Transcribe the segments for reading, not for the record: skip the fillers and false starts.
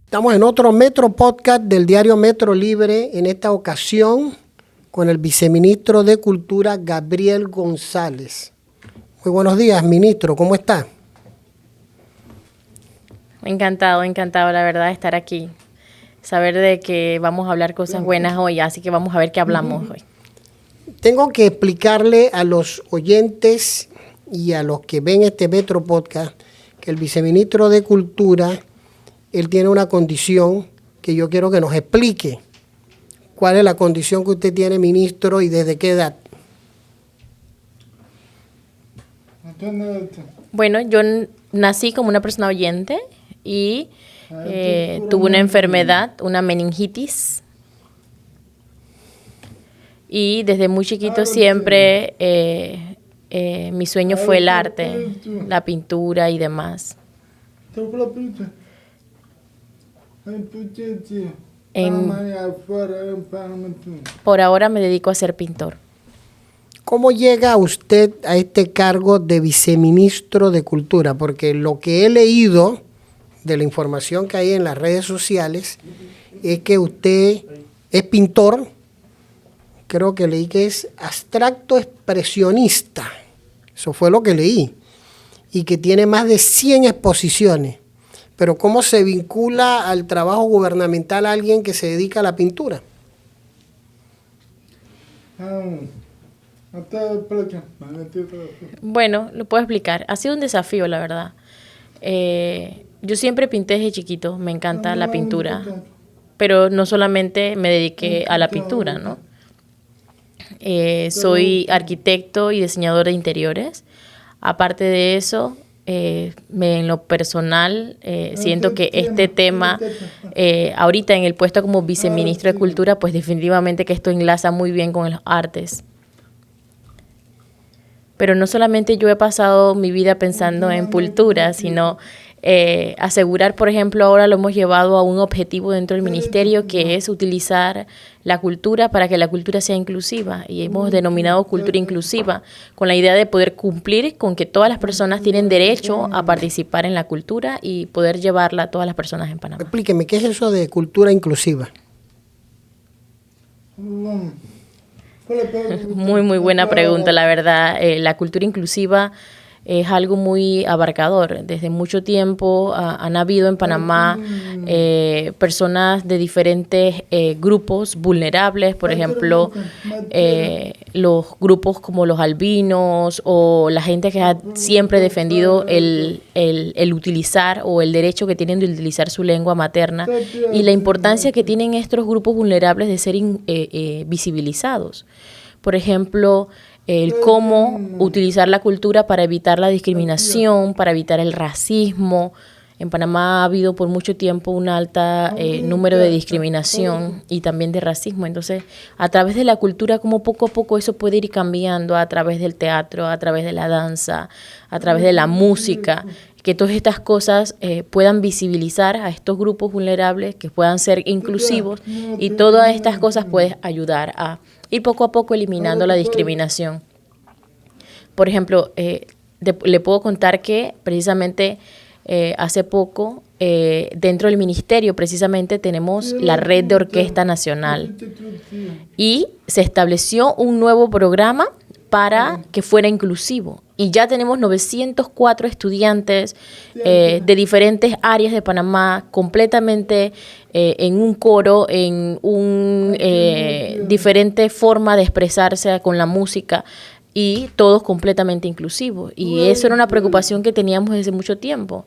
Estamos en otro Metro Podcast del diario Metro Libre, en esta ocasión con el viceministro de Cultura, Gabriel González. Muy buenos días, ministro, ¿cómo está? Encantado, la verdad, de estar aquí. Saber de que vamos a hablar cosas buenas hoy, así que vamos a ver qué hablamos hoy. Tengo que explicarle a los oyentes y a los que ven este Metro Podcast que el viceministro de Cultura, él tiene una condición que yo quiero que nos explique. ¿Cuál es la condición que usted tiene, ministro, y desde qué edad? Bueno, yo nací como una persona oyente y tuve una enfermedad, una meningitis. Y desde muy chiquito siempre mi sueño fue el arte, la pintura y demás. Por ahora me dedico a ser pintor. ¿Cómo llega usted a este cargo de viceministro de Cultura? Porque lo que he leído de la información que hay en las redes sociales es que usted es pintor, creo que leí que es abstracto expresionista, eso fue lo que leí, y que tiene más de 100 exposiciones. Pero ¿cómo se vincula al trabajo gubernamental a alguien que se dedica a la pintura? Bueno, lo puedo explicar. Ha sido un desafío, la verdad. Yo siempre pinté desde chiquito, me encanta la pintura, pero no solamente me dediqué a la pintura, ¿no? Soy arquitecto y diseñador de interiores. Aparte de eso, en lo personal, siento que este tema, ahorita en el puesto como viceministro de Cultura, pues definitivamente que esto enlaza muy bien con las artes. Pero no solamente yo he pasado mi vida pensando en cultura, sino asegurar, por ejemplo, ahora lo hemos llevado a un objetivo dentro del ministerio, que es utilizar la cultura para que la cultura sea inclusiva. Y hemos denominado cultura inclusiva, con la idea de poder cumplir con que todas las personas tienen derecho a participar en la cultura y poder llevarla a todas las personas en Panamá. Explíqueme, ¿qué es eso de cultura inclusiva? Muy buena pregunta, la verdad. La cultura inclusiva es algo muy abarcador. Desde mucho tiempo han habido en Panamá personas de diferentes grupos vulnerables, por ejemplo, los grupos como los albinos o la gente que ha siempre defendido el utilizar o el derecho que tienen de utilizar su lengua materna y la importancia que tienen estos grupos vulnerables de ser visibilizados. Por ejemplo, el cómo utilizar la cultura para evitar la discriminación, para evitar el racismo. En Panamá ha habido por mucho tiempo un alto número de discriminación y también de racismo. Entonces, a través de la cultura, como poco a poco eso puede ir cambiando, a través del teatro, a través de la danza, a través de la música, que todas estas cosas puedan visibilizar a estos grupos vulnerables, que puedan ser inclusivos, y todas estas cosas pueden ayudar a ir poco a poco eliminando la discriminación. Por ejemplo, le puedo contar que precisamente hace poco dentro del ministerio precisamente tenemos la Red de Orquesta Nacional y se estableció un nuevo programa para que fuera inclusivo. Y ya tenemos 904 estudiantes de diferentes áreas de Panamá, completamente en un coro, en diferente forma de expresarse con la música, y todos completamente inclusivos. Y eso era una preocupación que teníamos desde mucho tiempo.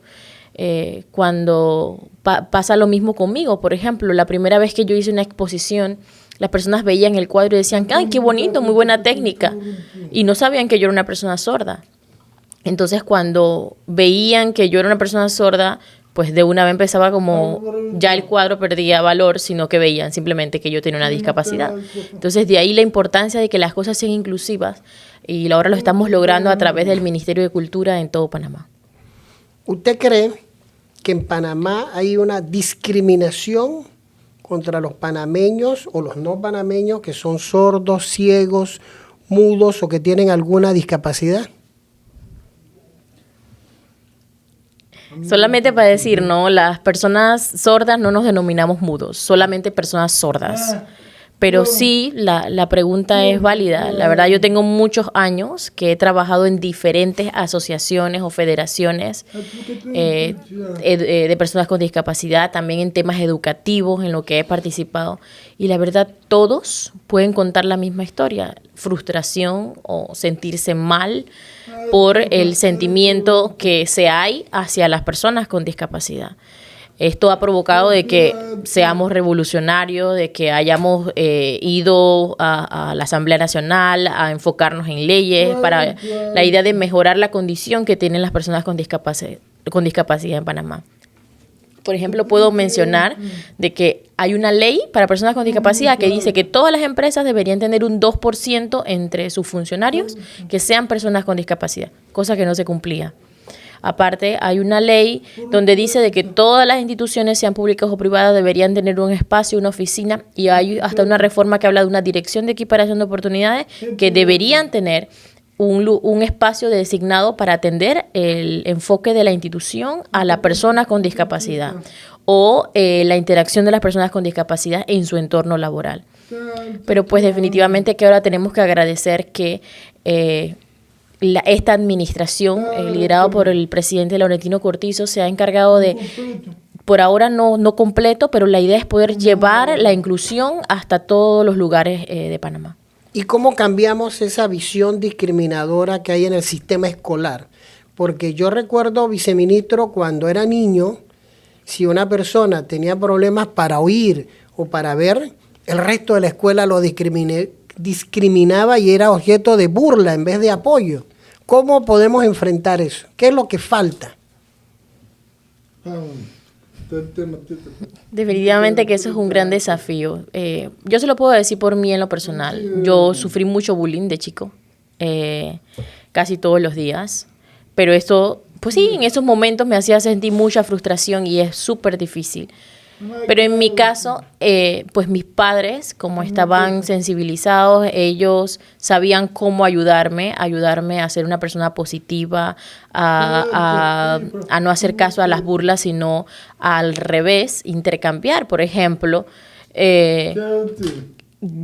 Cuando pasa lo mismo conmigo, por ejemplo, la primera vez que yo hice una exposición, las personas veían el cuadro y decían, ¡ay, qué bonito, muy buena técnica! Y no sabían que yo era una persona sorda. Entonces, cuando veían que yo era una persona sorda, pues de una vez empezaba como, ya el cuadro perdía valor, sino que veían simplemente que yo tenía una discapacidad. Entonces, de ahí la importancia de que las cosas sean inclusivas, y ahora lo estamos logrando a través del Ministerio de Cultura en todo Panamá. ¿Usted cree que en Panamá hay una discriminación contra los panameños o los no panameños que son sordos, ciegos, mudos o que tienen alguna discapacidad? Solamente para decir, ¿no? Las personas sordas no nos denominamos mudos, solamente personas sordas. Pero sí, la pregunta es válida. La verdad, yo tengo muchos años que he trabajado en diferentes asociaciones o federaciones de personas con discapacidad, también en temas educativos en lo que he participado. Y la verdad, todos pueden contar la misma historia, frustración o sentirse mal por el sentimiento que se hay hacia las personas con discapacidad. Esto ha provocado de que seamos revolucionarios, de que hayamos ido a la Asamblea Nacional a enfocarnos en leyes para la idea de mejorar la condición que tienen las personas con discapacidad en Panamá. Por ejemplo, puedo mencionar de que hay una ley para personas con discapacidad que dice que todas las empresas deberían tener un 2% entre sus funcionarios que sean personas con discapacidad, cosa que no se cumplía. Aparte, hay una ley donde dice de que todas las instituciones, sean públicas o privadas, deberían tener un espacio, una oficina, y hay hasta una reforma que habla de una dirección de equiparación de oportunidades que deberían tener un espacio designado para atender el enfoque de la institución a la persona con discapacidad o la interacción de las personas con discapacidad en su entorno laboral. Pero pues definitivamente que ahora tenemos que agradecer que esta administración, liderada por el presidente Laurentino Cortizo, se ha encargado de, por ahora no completo, pero la idea es poder llevar la inclusión hasta todos los lugares de Panamá. ¿Y cómo cambiamos esa visión discriminadora que hay en el sistema escolar? Porque yo recuerdo, viceministro, cuando era niño, si una persona tenía problemas para oír o para ver, el resto de la escuela lo discriminaba y era objeto de burla en vez de apoyo. ¿Cómo podemos enfrentar eso? ¿Qué es lo que falta? Definitivamente que eso es un gran desafío. Yo se lo puedo decir por mí en lo personal. Yo sufrí mucho bullying de chico, casi todos los días. Pero esto, pues sí, en esos momentos me hacía sentir mucha frustración y es súper difícil. Pero en mi caso, pues mis padres, como estaban sensibilizados, ellos sabían cómo ayudarme a ser una persona positiva, a no hacer caso a las burlas, sino al revés, intercambiar. Por ejemplo,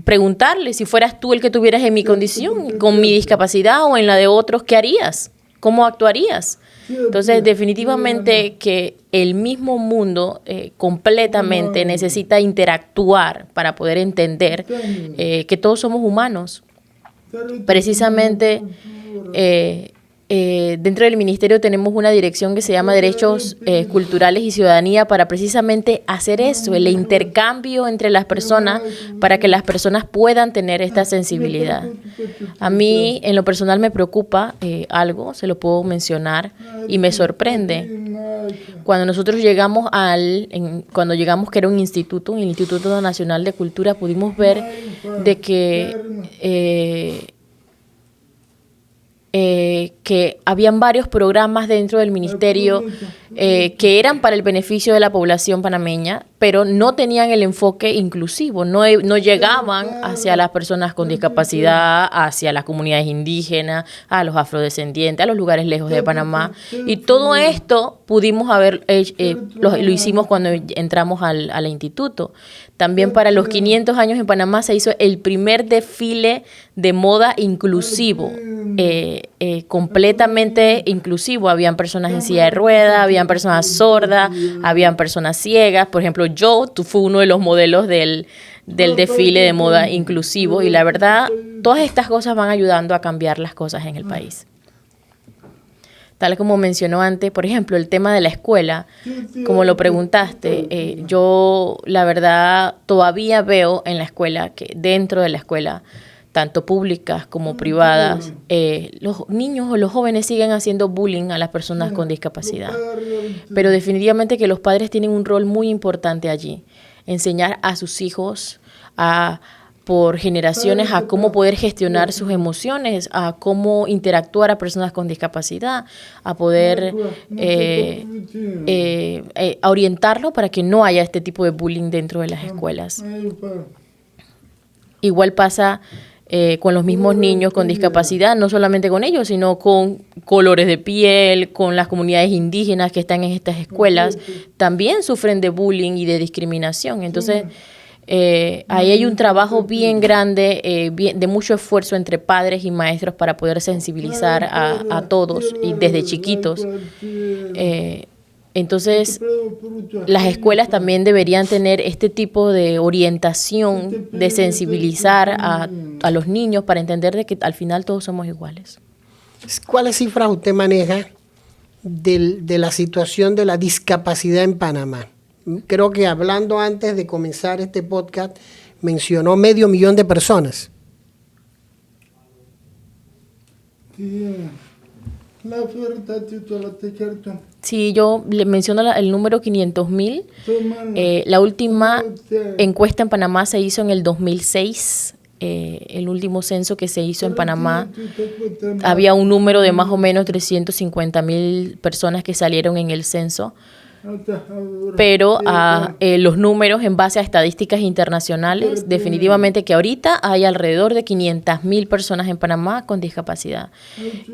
preguntarle si fueras tú el que tuvieras en mi condición, con mi discapacidad o en la de otros, ¿qué harías? ¿Cómo actuarías? Entonces, definitivamente que el mismo mundo completamente necesita interactuar para poder entender que todos somos humanos. Precisamente, dentro del ministerio tenemos una dirección que se llama Derechos Culturales y Ciudadanía para precisamente hacer eso, el intercambio entre las personas para que las personas puedan tener esta sensibilidad. A mí, en lo personal, me preocupa algo, se lo puedo mencionar, y me sorprende. Cuando nosotros llegamos cuando llegamos que era un instituto, el Instituto Nacional de Cultura, pudimos ver de que habían varios programas dentro del ministerio que eran para el beneficio de la población panameña, pero no tenían el enfoque inclusivo, no llegaban hacia las personas con discapacidad, hacia las comunidades indígenas, a los afrodescendientes, a los lugares lejos de Panamá. Y todo esto pudimos lo hicimos cuando entramos al instituto. También para los 500 años en Panamá se hizo el primer desfile de moda inclusivo, completamente inclusivo. Habían personas en silla de ruedas, habían personas sordas, habían personas ciegas. Por ejemplo, yo fui uno de los modelos del desfile de moda inclusivo, y la verdad, todas estas cosas van ayudando a cambiar las cosas en el país. Tal como mencionó antes, por ejemplo, el tema de la escuela, como lo preguntaste, yo la verdad todavía veo en la escuela, que dentro de la escuela, tanto públicas como privadas, los niños o los jóvenes siguen haciendo bullying a las personas con discapacidad. Pero definitivamente que los padres tienen un rol muy importante allí, enseñar a sus hijos por generaciones a cómo poder gestionar sus emociones, a cómo interactuar a personas con discapacidad, a poder a orientarlo para que no haya este tipo de bullying dentro de las escuelas. Igual pasa con los mismos niños con discapacidad, no solamente con ellos, sino con colores de piel, con las comunidades indígenas que están en estas escuelas, también sufren de bullying y de discriminación. Entonces, ahí hay un trabajo bien grande, de mucho esfuerzo entre padres y maestros para poder sensibilizar a todos y desde chiquitos. Entonces, las escuelas también deberían tener este tipo de orientación, de sensibilizar a los niños para entender de que al final todos somos iguales. ¿Cuáles cifras usted maneja de la situación de la discapacidad en Panamá? Creo que hablando antes de comenzar este podcast, mencionó 500,000 de personas. Sí, yo le menciono el número 500,000. La última encuesta en Panamá se hizo en el 2006. El último censo que se hizo en Panamá, había un número de más o menos 350,000 personas que salieron en el censo. Pero los números en base a estadísticas internacionales, definitivamente que ahorita hay alrededor de 500,000 personas en Panamá con discapacidad.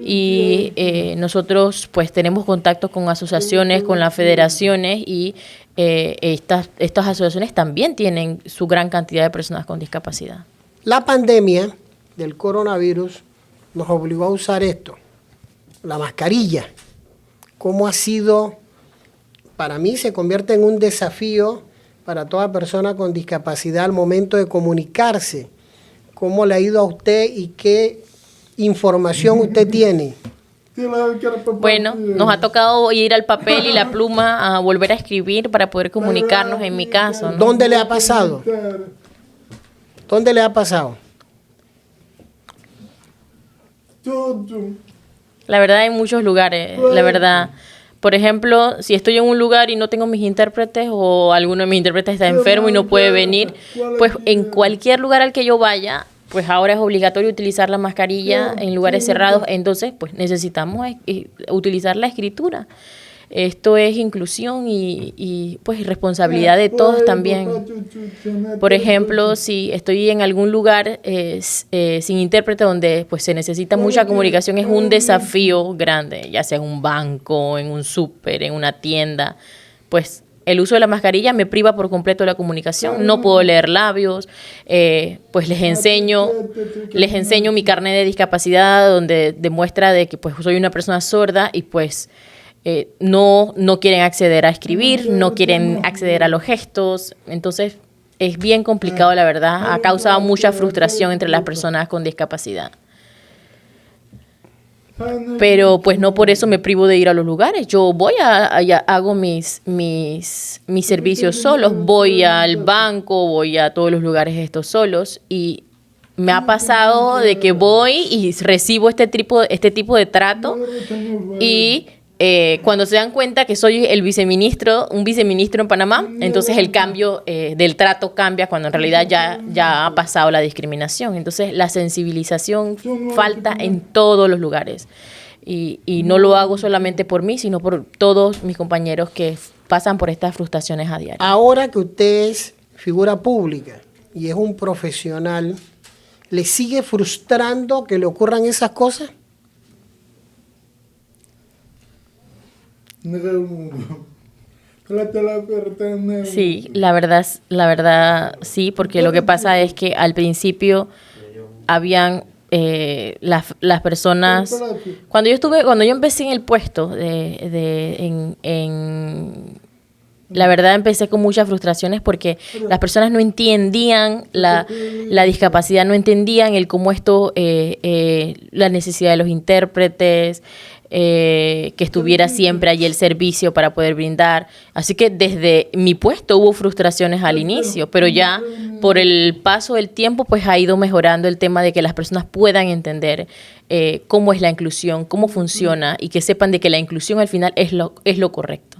Y nosotros pues tenemos contacto con asociaciones, con las federaciones y estas asociaciones también tienen su gran cantidad de personas con discapacidad. La pandemia del coronavirus nos obligó a usar esto, la mascarilla. ¿Cómo ha sido? Para mí se convierte en un desafío para toda persona con discapacidad al momento de comunicarse. ¿Cómo le ha ido a usted y qué información usted tiene? Bueno, nos ha tocado ir al papel y la pluma a volver a escribir para poder comunicarnos, en mi caso, ¿no? ¿Dónde le ha pasado? ¿Dónde le ha pasado? La verdad, en muchos lugares, la verdad. Por ejemplo, si estoy en un lugar y no tengo mis intérpretes o alguno de mis intérpretes está enfermo y no puede venir, pues en cualquier lugar al que yo vaya, pues ahora es obligatorio utilizar la mascarilla en lugares cerrados. Entonces, pues necesitamos utilizar la escritura. Esto es inclusión y pues responsabilidad de todos también. Por ejemplo, si estoy en algún lugar sin intérprete donde pues se necesita mucha comunicación, es un desafío grande, ya sea en un banco, en un súper, en una tienda, pues el uso de la mascarilla me priva por completo de la comunicación. No puedo leer labios, pues les enseño mi carnet de discapacidad donde demuestra de que pues soy una persona sorda y pues no quieren acceder a escribir, no quieren acceder a los gestos. Entonces es bien complicado, la verdad. Ha causado mucha frustración entre las personas con discapacidad. Pero pues no por eso me privo de ir a los lugares. Yo voy hago mis servicios solos, voy al banco, voy a todos los lugares estos solos y me ha pasado de que voy y recibo este tipo de trato y cuando se dan cuenta que soy un viceministro en Panamá, entonces el cambio del trato cambia cuando en realidad ya ha pasado la discriminación. Entonces la sensibilización falta en todos los lugares. Y no lo hago solamente por mí, sino por todos mis compañeros que pasan por estas frustraciones a diario. Ahora que usted es figura pública y es un profesional, ¿le sigue frustrando que le ocurran esas cosas? Sí, la verdad sí, porque lo que pasa es que al principio habían las personas, cuando yo empecé en el puesto la verdad empecé con muchas frustraciones porque las personas no entendían la discapacidad, no entendían el cómo esto, la necesidad de los intérpretes, que estuviera siempre allí el servicio para poder brindar. Así que desde mi puesto hubo frustraciones al inicio, pero ya por el paso del tiempo pues ha ido mejorando el tema de que las personas puedan entender cómo es la inclusión, cómo funciona y que sepan de que la inclusión al final es lo correcto.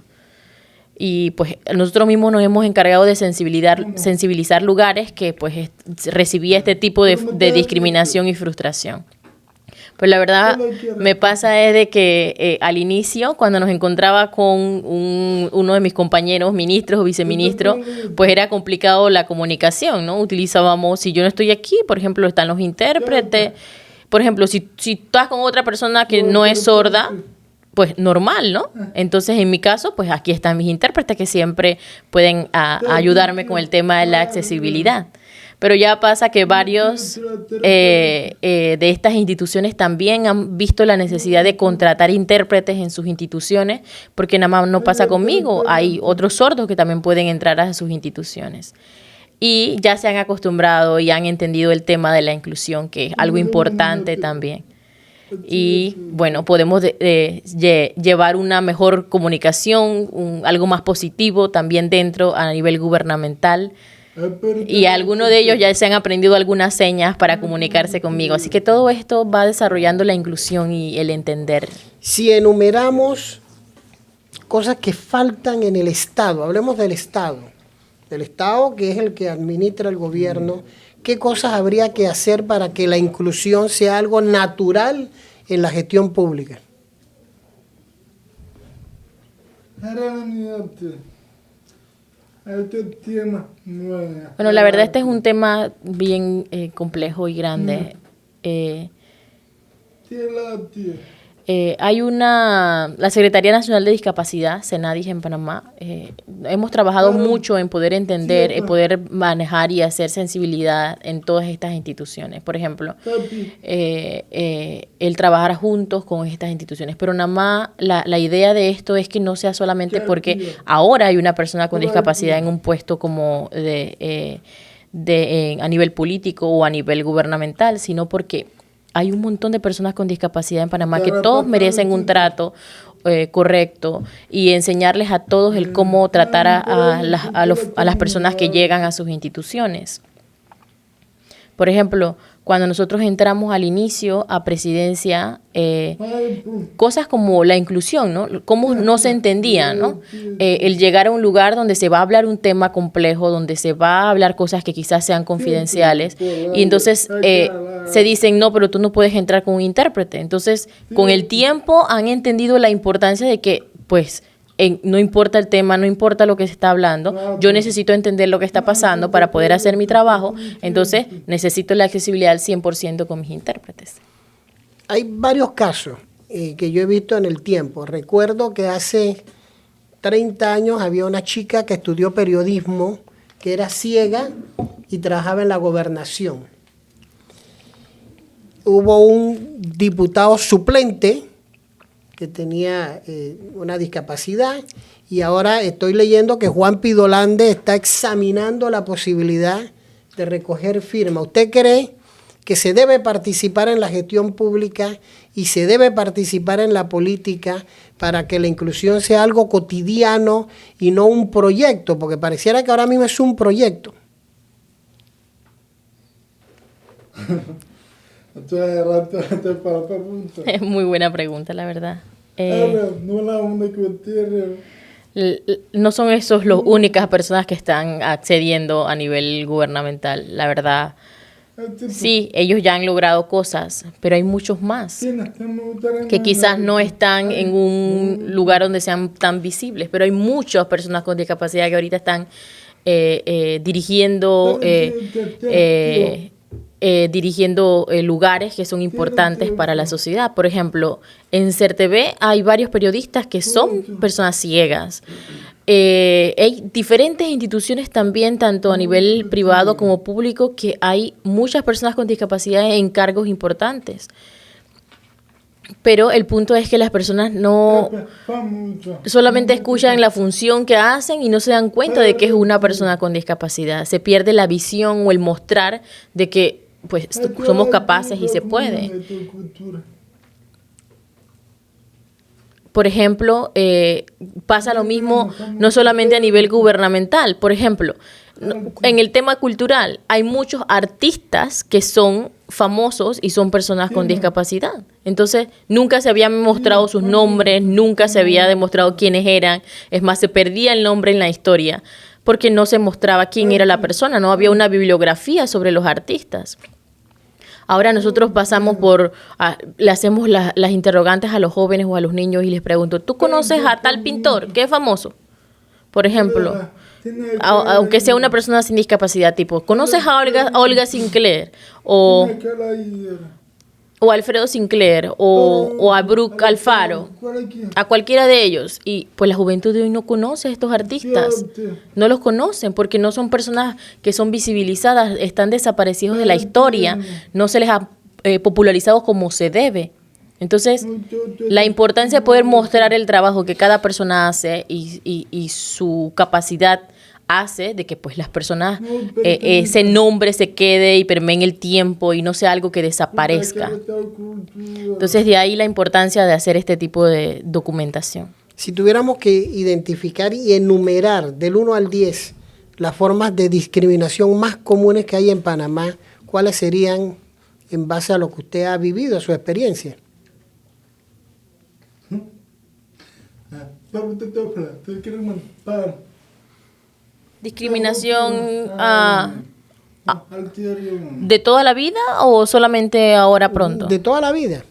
Y pues nosotros mismos nos hemos encargado de sensibilizar lugares que pues recibía este tipo de discriminación y frustración. Pues la verdad me pasa es de que al inicio, cuando nos encontraba con uno de mis compañeros, ministros o viceministros, pues era complicado la comunicación, ¿no? Utilizábamos, si yo no estoy aquí, por ejemplo, están los intérpretes. Por ejemplo, si estás con otra persona que no es sorda, pues normal, ¿no? Entonces, en mi caso, pues aquí están mis intérpretes que siempre pueden ayudarme con el tema de la accesibilidad. Pero ya pasa que varios de estas instituciones también han visto la necesidad de contratar intérpretes en sus instituciones, porque nada más no pasa conmigo, hay otros sordos que también pueden entrar a sus instituciones. Y ya se han acostumbrado y han entendido el tema de la inclusión, que es algo importante también. Y bueno, podemos llevar una mejor comunicación, algo más positivo también dentro a nivel gubernamental. Y algunos de ellos ya se han aprendido algunas señas para comunicarse conmigo. Así que todo esto va desarrollando la inclusión y el entender. Si enumeramos cosas que faltan en el Estado, hablemos del Estado que es el que administra el gobierno, ¿qué cosas habría que hacer para que la inclusión sea algo natural en la gestión pública? Bueno, la verdad este es un tema bien complejo y grande. Hay la Secretaría Nacional de Discapacidad, Senadis en Panamá. Hemos trabajado mucho en poder entender, poder manejar y hacer sensibilidad en todas estas instituciones. Por ejemplo, el trabajar juntos con estas instituciones. Pero nada más la idea de esto es que no sea solamente porque ahora hay una persona con discapacidad en un puesto como a nivel político o a nivel gubernamental, sino porque hay un montón de personas con discapacidad en Panamá que todos merecen un trato correcto y enseñarles a todos el cómo tratar a las personas que llegan a sus instituciones. Por ejemplo, cuando nosotros entramos al inicio a presidencia, cosas como la inclusión, ¿no? Cómo no se entendía, ¿no? El llegar a un lugar donde se va a hablar un tema complejo, donde se va a hablar cosas que quizás sean confidenciales, y entonces se dicen, no, pero tú no puedes entrar con un intérprete. Entonces, con el tiempo han entendido la importancia de que, pues, no importa el tema, no importa lo que se está hablando, yo necesito entender lo que está pasando para poder hacer mi trabajo, entonces necesito la accesibilidad al 100% con mis intérpretes. Hay varios casos que yo he visto en el tiempo. Recuerdo que hace 30 años había una chica que estudió periodismo, que era ciega y trabajaba en la gobernación. Hubo un diputado suplente que tenía una discapacidad, y ahora estoy leyendo que Juan Pidolande está examinando la posibilidad de recoger firmas. ¿Usted cree que se debe participar en la gestión pública y se debe participar en la política para que la inclusión sea algo cotidiano y no un proyecto? Porque pareciera que ahora mismo es un proyecto. Es muy buena pregunta, la verdad. No son esos las únicas personas que están accediendo a nivel gubernamental, la verdad. Sí, ellos ya han logrado cosas, pero hay muchos más que quizás no están en un lugar donde sean tan visibles, pero hay muchas personas con discapacidad que ahorita están dirigiendo lugares que son importantes para la sociedad. Por ejemplo, en CERTV hay varios periodistas que son personas ciegas. Hay diferentes instituciones también, tanto a nivel privado como público, que hay muchas personas con discapacidad en cargos importantes. Pero el punto es que las personas no solamente escuchan la función que hacen y no se dan cuenta de que es una persona con discapacidad. Se pierde la visión o el mostrar de que pues somos capaces y se puede. Por ejemplo, pasa lo mismo no solamente a nivel gubernamental. Por ejemplo, en el tema cultural hay muchos artistas que son famosos y son personas con discapacidad. Entonces, nunca se habían mostrado sus nombres, nunca se había demostrado quiénes eran. Es más, se perdía el nombre en la historia porque no se mostraba quién era la persona, no había una bibliografía sobre los artistas. Ahora nosotros pasamos le hacemos las interrogantes a los jóvenes o a los niños y les pregunto, ¿tú conoces a tal pintor? ¿Qué es famoso? Por ejemplo, aunque sea una persona sin discapacidad, tipo, ¿conoces a Olga Sinclair? O Alfredo Sinclair, o a Brooke Alfaro, a cualquiera de ellos. Y pues la juventud de hoy no conoce a estos artistas, no los conocen porque no son personas que son visibilizadas, están desaparecidos de la historia, no se les ha popularizado como se debe. Entonces, la importancia de poder mostrar el trabajo que cada persona hace y su capacidad hace de que pues las personas ese nombre se quede y permee en el tiempo y no sea algo que desaparezca. Entonces de ahí la importancia de hacer este tipo de documentación. Si tuviéramos que identificar y enumerar del 1 al 10 las formas de discriminación más comunes que hay en Panamá, ¿cuáles serían en base a lo que usted ha vivido, a su experiencia? ¿Discriminación de toda la vida o solamente ahora pronto? De toda la vida.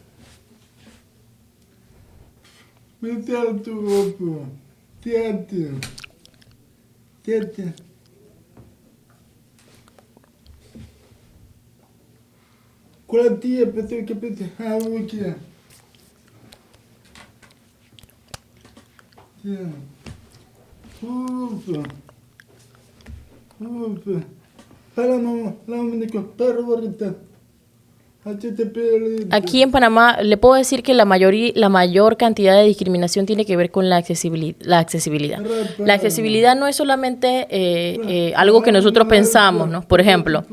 Aquí en Panamá le puedo decir que la mayor cantidad de discriminación tiene que ver con la accesibilidad. La accesibilidad no es solamente algo que nosotros pensamos, ¿no? Por ejemplo,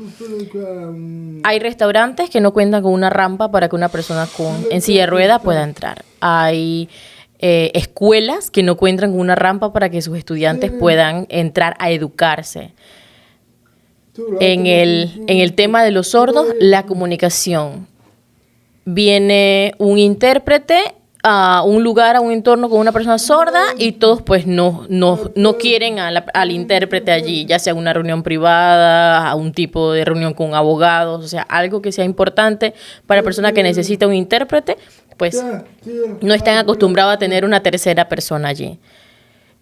hay restaurantes que no cuentan con una rampa para que una persona en silla de ruedas pueda entrar. Hay escuelas que no cuentan con una rampa para que sus estudiantes puedan entrar a educarse. En el tema de los sordos, la comunicación. Viene un intérprete a un lugar, a un entorno con una persona sorda y todos pues no quieren al intérprete allí, ya sea una reunión privada, a un tipo de reunión con abogados, o sea, algo que sea importante para la persona que necesita un intérprete, pues no están acostumbrados a tener una tercera persona allí.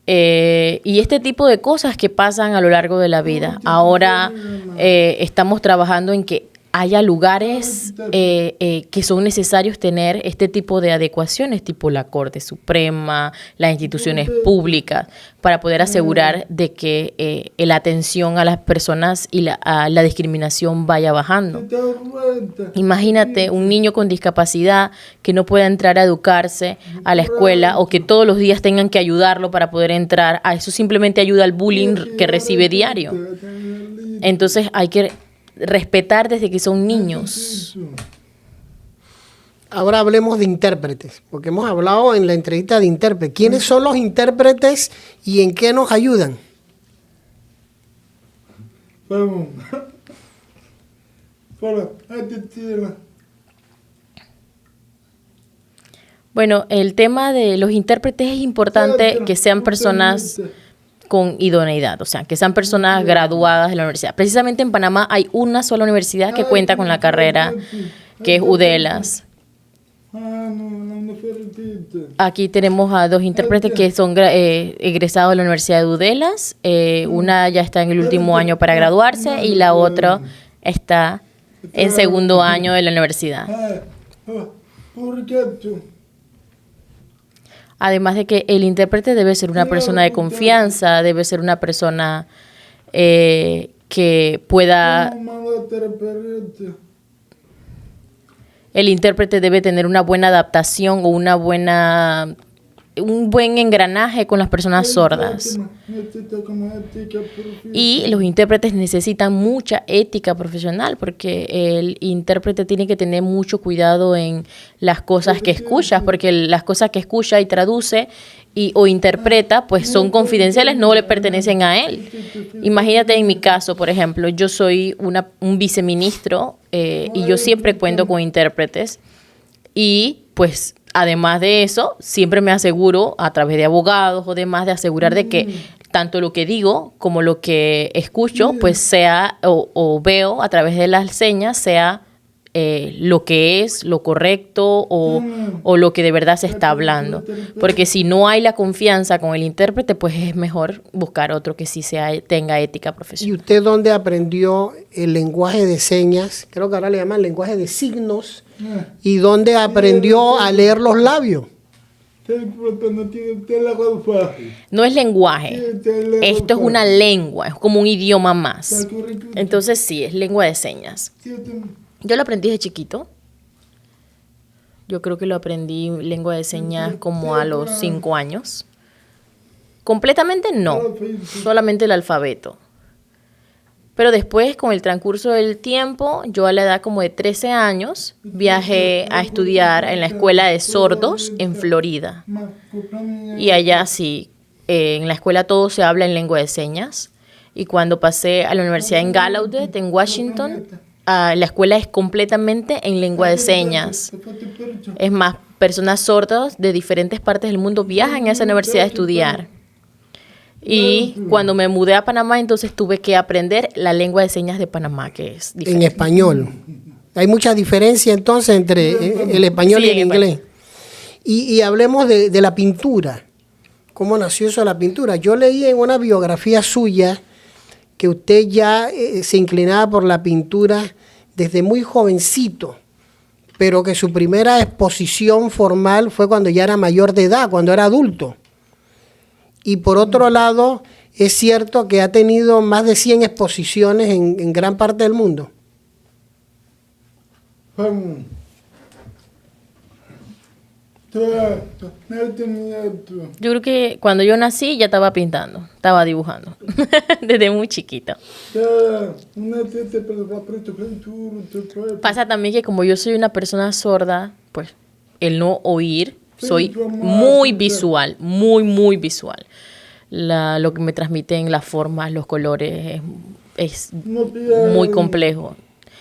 Y este tipo de cosas que pasan a lo largo de la vida. Ahora estamos trabajando en que haya lugares que son necesarios tener este tipo de adecuaciones, tipo la Corte Suprema, las instituciones públicas, para poder asegurar de que la atención a las personas y la discriminación vaya bajando. Imagínate un niño con discapacidad que no pueda entrar a educarse a la escuela o que todos los días tengan que ayudarlo para poder entrar. A eso simplemente ayuda al bullying que recibe diario. Entonces hay que respetar desde que son niños. Ahora hablemos de intérpretes, porque hemos hablado en la entrevista de intérpretes. ¿Quiénes son los intérpretes y en qué nos ayudan? Bueno, el tema de los intérpretes es importante que sean personas con idoneidad, o sea, que sean personas graduadas de la universidad. Precisamente en Panamá hay una sola universidad que cuenta con la carrera, que es UDELAS. Aquí tenemos a 2 intérpretes que son egresados de la Universidad de UDELAS. Una ya está en el último año para graduarse y la otra está en segundo año de la universidad. Además de que el intérprete debe ser una persona de confianza, debe ser una persona que pueda... El intérprete debe tener una buena adaptación o un buen engranaje con las personas sordas. Y los intérpretes necesitan mucha ética profesional porque el intérprete tiene que tener mucho cuidado en las cosas que escucha, porque las cosas que escucha y traduce o interpreta pues son confidenciales, no le pertenecen a él. Imagínate en mi caso, por ejemplo, yo soy un viceministro y yo siempre cuento con intérpretes y pues además de eso, siempre me aseguro a través de abogados o demás de asegurar de que tanto lo que digo como lo que escucho, pues sea o veo a través de las señas, sea lo que es, lo correcto o lo que de verdad se está hablando. Porque si no hay la confianza con el intérprete, pues es mejor buscar otro que sí tenga ética ¿Y profesional. usted dónde aprendió el lenguaje de señas? Creo que ahora le llaman lenguaje de signos. ¿Y dónde aprendió a leer los labios? No es lenguaje, esto es una lengua, es como un idioma más. Entonces sí, es lengua de señas. Yo lo aprendí de chiquito. Yo creo que lo aprendí lengua de señas como a los 5 años. Completamente no, solamente el alfabeto. Pero después, con el transcurso del tiempo, yo a la edad como de 13 años, viajé a estudiar en la escuela de sordos en Florida. Y allá sí, en la escuela todo se habla en lengua de señas. Y cuando pasé a la universidad en Gallaudet, en Washington, la escuela es completamente en lengua de señas. Es más, personas sordas de diferentes partes del mundo viajan a esa universidad a estudiar. Y cuando me mudé a Panamá, entonces tuve que aprender la lengua de señas de Panamá, que es diferente. En español. Hay mucha diferencia entonces entre el español Sí, y el en inglés. Y hablemos de la pintura. ¿Cómo nació eso de la pintura? Yo leí en una biografía suya que usted ya se inclinaba por la pintura desde muy jovencito, pero que su primera exposición formal fue cuando ya era mayor de edad, cuando era adulto. Y por otro lado, es cierto que ha tenido más de 100 exposiciones en gran parte del mundo. Yo creo que cuando yo nací ya estaba pintando, estaba dibujando, desde muy chiquito. Pasa también que como yo soy una persona sorda, pues el no oír, soy muy visual, muy visual. Lo que me transmiten las formas, los colores, es muy complejo.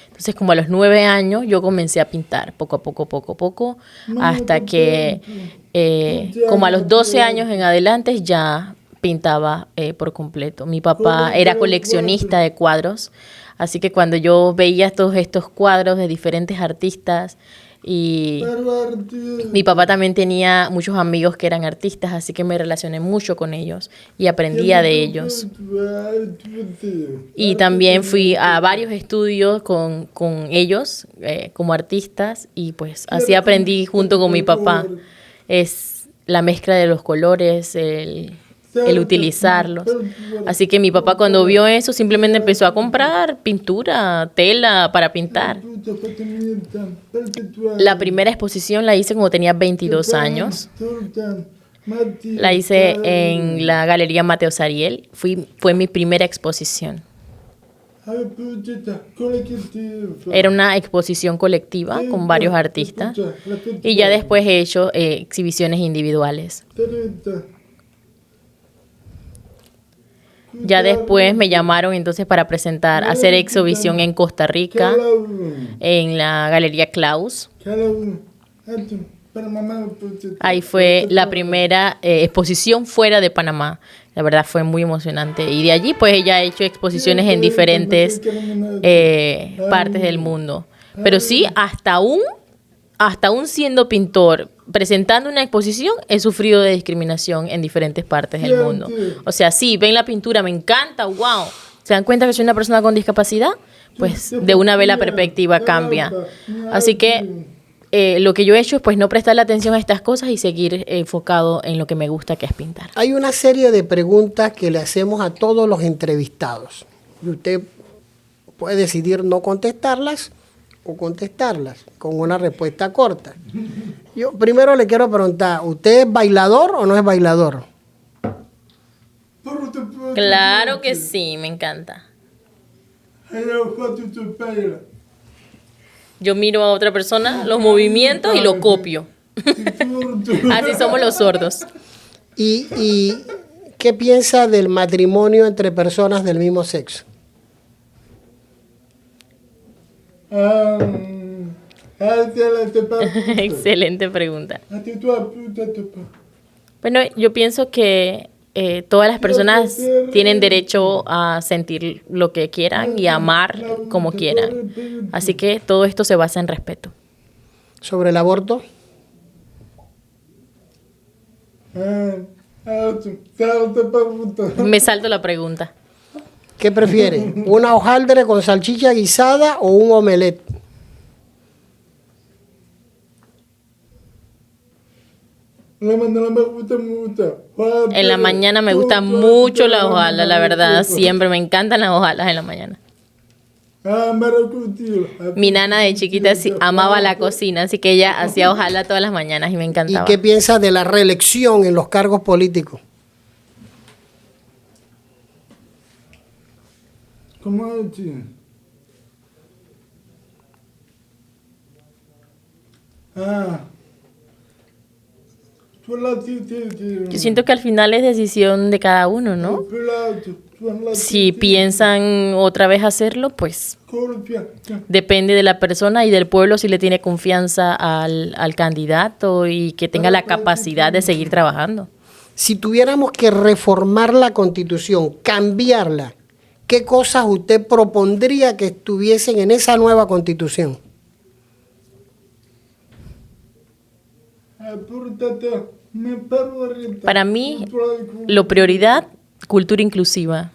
Entonces, como a los 9 años, yo comencé a pintar poco a poco, hasta que como a los 12 años en adelante ya pintaba por completo. Mi papá era coleccionista de cuadros, así que cuando yo veía todos estos cuadros de diferentes artistas, y mi papá también tenía muchos amigos que eran artistas, así que me relacioné mucho con ellos y aprendía de ellos. Y también fui a varios estudios con ellos como artistas y pues así aprendí junto con mi papá. Es la mezcla de los colores, el utilizarlos. Así que mi papá cuando vio eso simplemente empezó a comprar pintura, tela para pintar. La primera exposición la hice cuando tenía 22 años. La hice en la Galería Mateo Sariel. Fue mi primera exposición. Era una exposición colectiva con varios artistas. Y ya después he hecho exhibiciones individuales. Ya después me llamaron entonces para hacer exhibición en Costa Rica, en la Galería Klaus. Ahí fue la primera exposición fuera de Panamá. La verdad fue muy emocionante. Y de allí pues ella ha hecho exposiciones en diferentes partes del mundo. Pero sí, hasta aún siendo pintor, presentando una exposición, he sufrido de discriminación en diferentes partes del mundo. O sea, sí, ven la pintura, me encanta, wow. ¿Se dan cuenta que soy una persona con discapacidad? Pues de una vez la perspectiva cambia. Así que lo que yo he hecho es pues no prestarle atención a estas cosas y seguir enfocado en lo que me gusta, que es pintar. Hay una serie de preguntas que le hacemos a todos los entrevistados. Y usted puede decidir no contestarlas o contestarlas con una respuesta corta. Yo primero le quiero preguntar, ¿usted es bailador o no es bailador? Claro que sí, me encanta. Yo miro a otra persona, los movimientos y lo copio. Así somos los sordos. ¿Y qué piensa del matrimonio entre personas del mismo sexo? Excelente pregunta. Bueno, yo pienso que todas las personas tienen derecho a sentir lo que quieran y a amar como quieran. Así que todo esto se basa en respeto. ¿Sobre el aborto? Me salto la pregunta. ¿Qué prefiere? ¿Una hojaldre con salchicha guisada o un omelette? En la mañana me gusta mucho la hojalata, la verdad. Siempre me encantan las hojalas en la mañana. Mi nana de chiquita amaba la cocina, así que ella hacía hojalata todas las mañanas y me encantaba. ¿Y qué piensas de la reelección en los cargos políticos? Yo siento que al final es decisión de cada uno, ¿no? Si piensan otra vez hacerlo, pues depende de la persona y del pueblo si le tiene confianza al candidato y que tenga la capacidad de seguir trabajando. Si tuviéramos que reformar la Constitución, cambiarla, ¿qué cosas usted propondría que estuviesen en esa nueva Constitución? Para mí, lo prioridad, cultura inclusiva.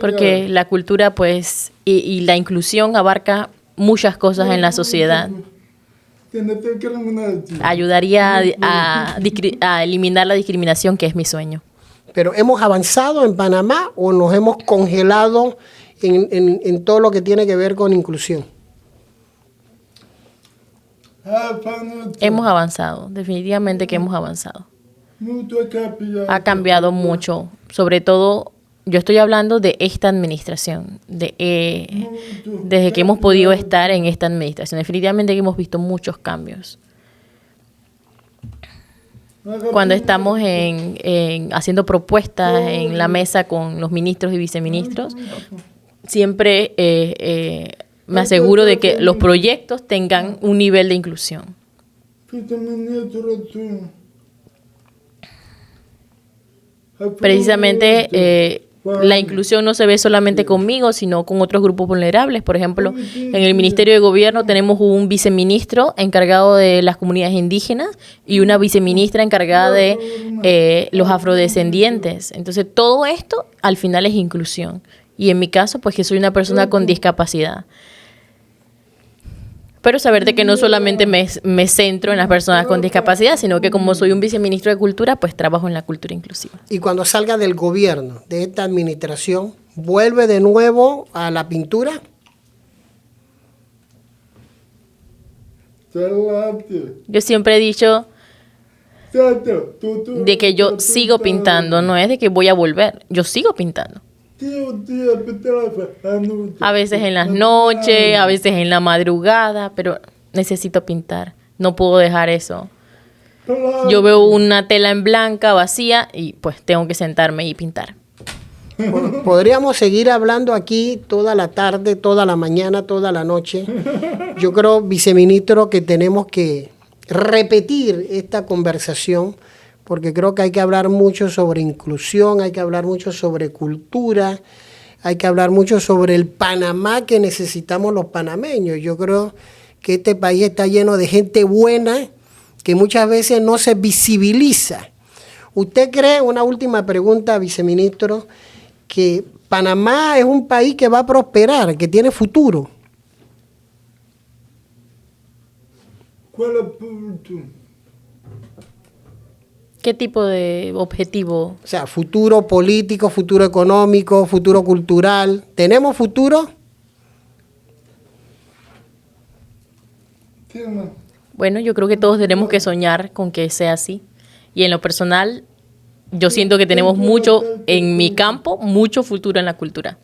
Porque la cultura, pues, y la inclusión abarca muchas cosas en la sociedad. Ayudaría a eliminar la discriminación, que es mi sueño. Pero ¿hemos avanzado en Panamá o nos hemos congelado en todo lo que tiene que ver con inclusión? Hemos avanzado, definitivamente que hemos avanzado. Ha cambiado mucho, sobre todo, yo estoy hablando de esta administración, desde que hemos podido estar en esta administración. Definitivamente que hemos visto muchos cambios. Cuando estamos haciendo propuestas en la mesa con los ministros y viceministros, siempre me aseguro de que los proyectos tengan un nivel de inclusión. Precisamente la inclusión no se ve solamente conmigo, sino con otros grupos vulnerables. Por ejemplo, en el Ministerio de Gobierno tenemos un viceministro encargado de las comunidades indígenas y una viceministra encargada de los afrodescendientes. Entonces, todo esto al final es inclusión. Y en mi caso, pues que soy una persona con discapacidad. Pero saber de que no solamente me centro en las personas con discapacidad, sino que como soy un viceministro de Cultura, pues trabajo en la cultura inclusiva. Y cuando salga del gobierno, de esta administración, ¿vuelve de nuevo a la pintura? Yo siempre he dicho de que yo sigo pintando, no es de que voy a volver, yo sigo pintando. A veces en las noches, a veces en la madrugada, pero necesito pintar. No puedo dejar eso. Yo veo una tela en blanca, vacía, y pues tengo que sentarme y pintar. Podríamos seguir hablando aquí toda la tarde, toda la mañana, toda la noche. Yo creo, viceministro, que tenemos que repetir esta conversación porque creo que hay que hablar mucho sobre inclusión, hay que hablar mucho sobre cultura, hay que hablar mucho sobre el Panamá que necesitamos los panameños. Yo creo que este país está lleno de gente buena que muchas veces no se visibiliza. ¿Usted cree, una última pregunta, viceministro, que Panamá es un país que va a prosperar, que tiene futuro? ¿Cuál es el futuro? ¿Qué tipo de objetivo? O sea, futuro político, futuro económico, futuro cultural. ¿Tenemos futuro? Bueno, yo creo que todos tenemos que soñar con que sea así. Y en lo personal, yo siento que tenemos mucho, en mi campo, mucho futuro en la cultura.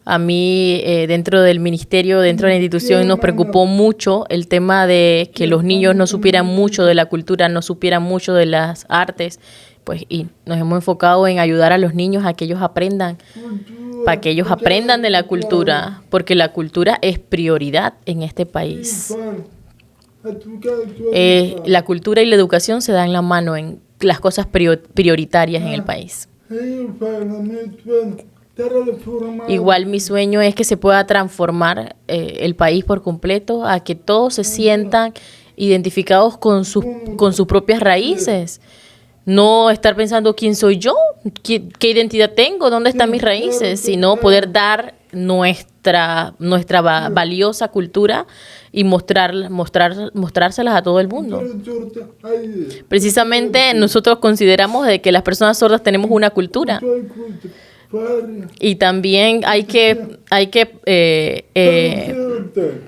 A mí, dentro del ministerio, dentro de la institución, nos preocupó mucho el tema de que los niños no supieran mucho de la cultura, no supieran mucho de las artes, pues, y nos hemos enfocado en ayudar a los niños a que ellos aprendan, para que ellos aprendan de la cultura, porque la cultura es prioridad en este país. La cultura y la educación se dan la mano en las cosas prioritarias en el país. Igual mi sueño es que se pueda transformar el país por completo, a que todos se sientan identificados con sus propias raíces. No estar pensando quién soy yo, qué identidad tengo, dónde están mis raíces, sino poder dar nuestra valiosa cultura y mostrárselas a todo el mundo. Precisamente nosotros consideramos de que las personas sordas tenemos una cultura. Y también hay que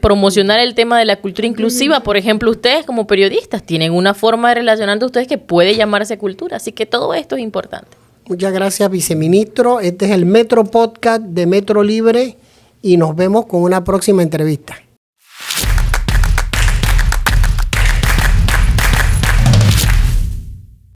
promocionar el tema de la cultura inclusiva. Por ejemplo, ustedes como periodistas tienen una forma de relacionarse a ustedes que puede llamarse cultura. Así que todo esto es importante. Muchas gracias, viceministro. Este es el Metro Podcast de Metro Libre y nos vemos con una próxima entrevista.